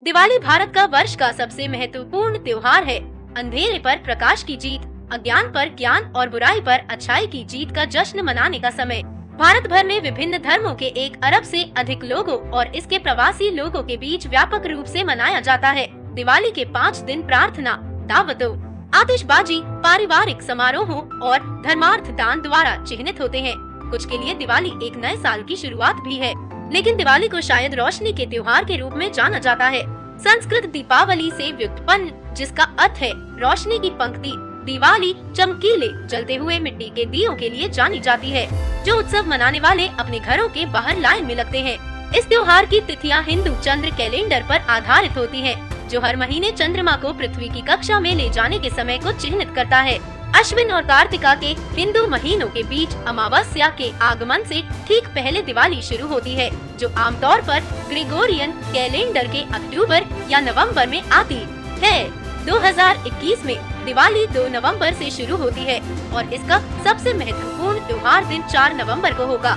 दिवाली भारत का वर्ष का सबसे महत्वपूर्ण त्योहार है। अंधेरे पर प्रकाश की जीत, अज्ञान पर ज्ञान और बुराई पर अच्छाई की जीत का जश्न मनाने का समय। भारत भर में विभिन्न धर्मों के 1 अरब से अधिक लोगों और इसके प्रवासी लोगों के बीच व्यापक रूप से मनाया जाता है। दिवाली के 5 दिन प्रार्थना, दावतों, आतिशबाजी, पारिवारिक समारोहों और धर्मार्थ दान द्वारा चिन्हित होते हैं। कुछ के लिए दिवाली एक नए साल की शुरुआत भी है, लेकिन दिवाली को शायद रोशनी के त्योहार के रूप में जाना जाता है। संस्कृत दीपावली से व्युत्पन्न, जिसका अर्थ है रोशनी की पंक्ति। दिवाली चमकीले जलते हुए मिट्टी के दियों के लिए जानी जाती है, जो उत्सव मनाने वाले अपने घरों के बाहर लाइन में लगते हैं। इस त्योहार की तिथियां हिंदू चंद्र कैलेंडर पर आधारित होती हैं, जो हर महीने चंद्रमा को पृथ्वी की कक्षा में ले जाने के समय को चिन्हित करता है। अश्विन और कार्तिका के हिंदू महीनों के बीच अमावस्या के आगमन से ठीक पहले दिवाली शुरू होती है, जो आमतौर पर ग्रेगोरियन कैलेंडर के अक्टूबर या नवंबर में आती है। 2021 में दिवाली 2 नवंबर से शुरू होती है और इसका सबसे महत्वपूर्ण त्योहार दिन 4 नवंबर को होगा।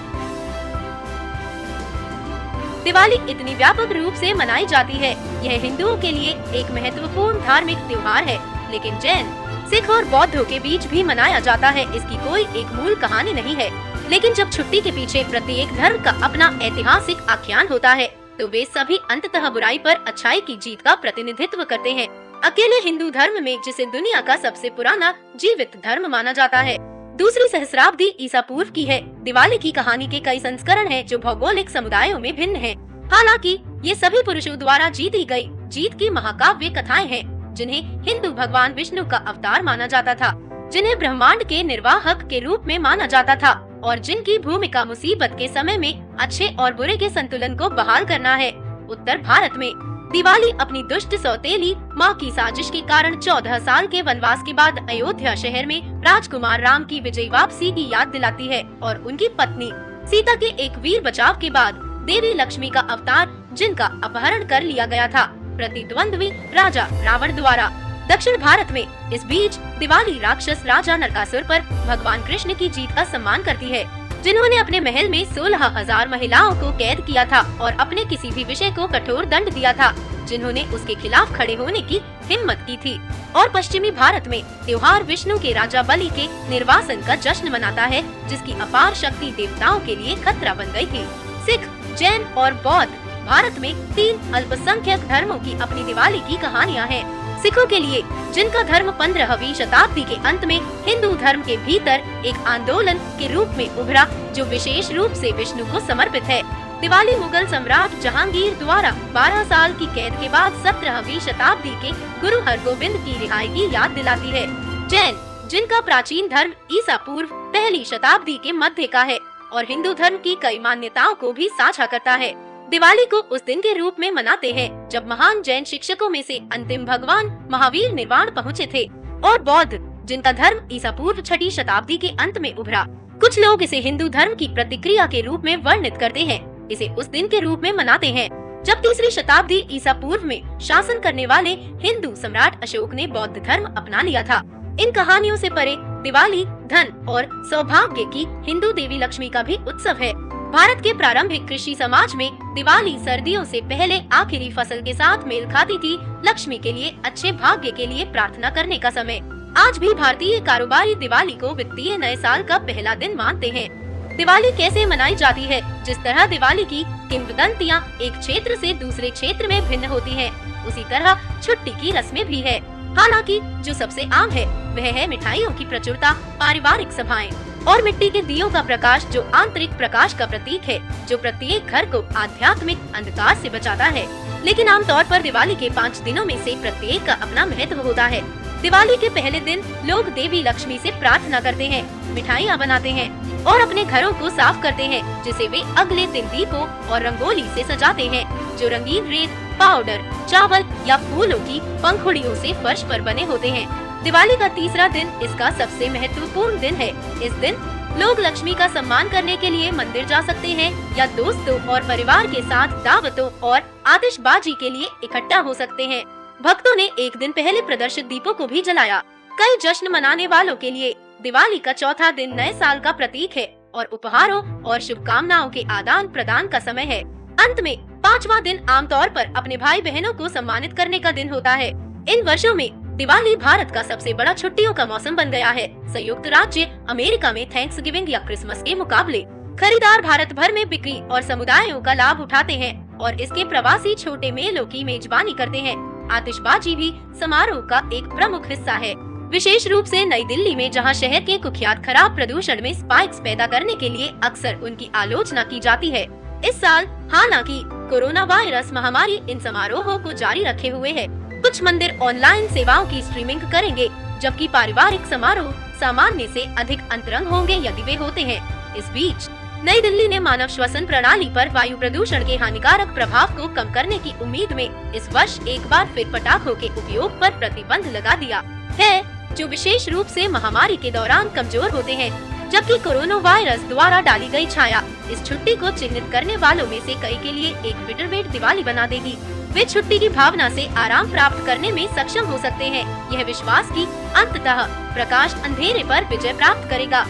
दिवाली इतनी व्यापक रूप से मनाई जाती है, यह हिंदुओं के लिए एक महत्वपूर्ण धार्मिक त्योहार है, लेकिन जैन, सिख और बौद्धों के बीच भी मनाया जाता है। इसकी कोई एक मूल कहानी नहीं है, लेकिन जब छुट्टी के पीछे प्रत्येक धर्म का अपना ऐतिहासिक आख्यान होता है, तो वे सभी अंततः बुराई पर अच्छाई की जीत का प्रतिनिधित्व करते हैं। अकेले हिंदू धर्म में, जिसे दुनिया का सबसे पुराना जीवित धर्म माना जाता है, दूसरी सहस्राब्दी ईसा पूर्व की है। दिवाली की कहानी के कई संस्करण हैं, जो भौगोलिक समुदायों में भिन्न हैं। हालांकि ये सभी पुरुषों द्वारा जीती गई जीत की महाकाव्य कथाएं हैं, जिन्हें हिंदू भगवान विष्णु का अवतार माना जाता था, जिन्हें ब्रह्मांड के निर्वाहक के रूप में माना जाता था और जिनकी भूमिका मुसीबत के समय में अच्छे और बुरे के संतुलन को बहाल करना है। उत्तर भारत में दिवाली अपनी दुष्ट सौतेली माँ की साजिश के कारण 14 साल के वनवास के बाद अयोध्या शहर में राजकुमार राम की विजय वापसी की याद दिलाती है और उनकी पत्नी सीता के एक वीर बचाव के बाद देवी लक्ष्मी का अवतार, जिनका अपहरण कर लिया गया था प्रतिद्वंद्वी राजा रावण द्वारा। दक्षिण भारत में इस बीच दिवाली राक्षस राजा नरकासुर पर भगवान कृष्ण की जीत का सम्मान करती है, जिन्होंने अपने महल में 16,000 महिलाओं को कैद किया था और अपने किसी भी विषय को कठोर दंड दिया था, जिन्होंने उसके खिलाफ खड़े होने की हिम्मत की थी। और पश्चिमी भारत में त्योहार विष्णु के राजा बलि के निर्वासन का जश्न मनाता है, जिसकी अपार शक्ति देवताओं के लिए खतरा बन गई थी। सिख, जैन और बौद्ध भारत में 3 अल्पसंख्यक धर्मों की अपनी दिवाली की कहानियां हैं। सिखों के लिए, जिनका धर्म 15वीं शताब्दी के अंत में हिंदू धर्म के भीतर एक आंदोलन के रूप में उभरा, जो विशेष रूप से विष्णु को समर्पित है। दिवाली मुगल सम्राट जहांगीर द्वारा 12 साल की कैद के बाद 17वीं शताब्दी के गुरु हरगोबिंद की रिहाई की याद दिलाती है। जैन, जिनका प्राचीन धर्म ईसा पूर्व 1ली शताब्दी के मध्य का है और हिंदू धर्म की कई मान्यताओं को भी साझा करता है, दिवाली को उस दिन के रूप में मनाते हैं जब महान जैन शिक्षकों में से अंतिम भगवान महावीर निर्वाण पहुँचे थे। और बौद्ध, जिनका धर्म ईसा पूर्व 6ठी शताब्दी के अंत में उभरा। कुछ लोग इसे हिंदू धर्म की प्रतिक्रिया के रूप में वर्णित करते हैं, इसे उस दिन के रूप में मनाते हैं जब 3री शताब्दी ईसा पूर्व में शासन करने वाले हिंदू सम्राट अशोक ने बौद्ध धर्म अपना लिया था। इन कहानियों से परे दिवाली धन और सौभाग्य की हिंदू देवी लक्ष्मी का भी उत्सव है। भारत के प्रारंभिक कृषि समाज में दिवाली सर्दियों से पहले आखिरी फसल के साथ मेल खाती थी, लक्ष्मी के लिए अच्छे भाग्य के लिए प्रार्थना करने का समय। आज भी भारतीय कारोबारी दिवाली को वित्तीय नए साल का पहला दिन मानते हैं। दिवाली कैसे मनाई जाती है? जिस तरह दिवाली की किंवदंतियां एक क्षेत्र से दूसरे क्षेत्र में भिन्न होती हैं, उसी तरह छुट्टी की रस्में भी है। हालांकि जो सबसे आम है वह है मिठाइयों की प्रचुरता, पारिवारिक सभाएं और मिट्टी के दियों का प्रकाश, जो आंतरिक प्रकाश का प्रतीक है, जो प्रत्येक घर को आध्यात्मिक अंधकार से बचाता है। लेकिन आमतौर पर दिवाली के 5 दिनों में से प्रत्येक का अपना महत्व होता है। दिवाली के पहले दिन लोग देवी लक्ष्मी से प्रार्थना करते हैं, मिठाइयाँ बनाते हैं और अपने घरों को साफ करते हैं, जिसे वे अगले दिन दीपों और रंगोली से सजाते हैं, जो रंगीन रेत, पाउडर, चावल या फूलों की पंखुड़ियों से फर्श पर बने होते हैं। दिवाली का तीसरा दिन इसका सबसे महत्वपूर्ण दिन है। इस दिन लोग लक्ष्मी का सम्मान करने के लिए मंदिर जा सकते हैं या दोस्तों और परिवार के साथ दावतों और आतिशबाजी के लिए इकट्ठा हो सकते हैं। भक्तों ने एक दिन पहले प्रदर्शित दीपों को भी जलाया। कई जश्न मनाने वालों के लिए दिवाली का चौथा दिन नए साल का प्रतीक है और उपहारों और शुभकामनाओं के आदान प्रदान का समय है। अंत में 5वां दिन आमतौर पर अपने भाई बहनों को सम्मानित करने का दिन होता है। इन वर्षों में दिवाली भारत का सबसे बड़ा छुट्टियों का मौसम बन गया है। संयुक्त राज्य अमेरिका में थैंक्सगिविंग या क्रिसमस के मुकाबले खरीदार भारत भर में बिक्री और समुदायों का लाभ उठाते हैं और इसके प्रवासी छोटे मेलों की मेजबानी करते हैं। आतिशबाजी भी समारोह का एक प्रमुख हिस्सा है, विशेष रूप से नई दिल्ली में, जहां शहर के कुख्यात खराब प्रदूषण में स्पाइक्स पैदा करने के लिए अक्सर उनकी आलोचना की जाती है। इस साल हालांकि कोरोना वायरस महामारी इन समारोहों को जारी रखे हुए है। कुछ मंदिर ऑनलाइन सेवाओं की स्ट्रीमिंग करेंगे, जबकि पारिवारिक समारोह सामान्य से अधिक अंतरंग होंगे यदि वे होते हैं। इस बीच नई दिल्ली ने मानव श्वसन प्रणाली पर वायु प्रदूषण के हानिकारक प्रभाव को कम करने की उम्मीद में इस वर्ष एक बार फिर पटाखों के उपयोग पर प्रतिबंध लगा दिया है, जो विशेष रूप से महामारी के दौरान कमजोर होते हैं। जबकि कोरोना वायरस द्वारा डाली गई छाया इस छुट्टी को चिन्हित करने वालों में से कई के लिए एक बिटरवेट दिवाली बना देगी। वे छुट्टी की भावना से आराम प्राप्त करने में सक्षम हो सकते हैं, यह विश्वास की अंततः प्रकाश अंधेरे पर विजय प्राप्त करेगा।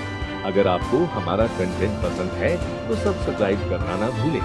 अगर आपको हमारा कंटेंट पसंद है तो सब्सक्राइब करना ना भूलें।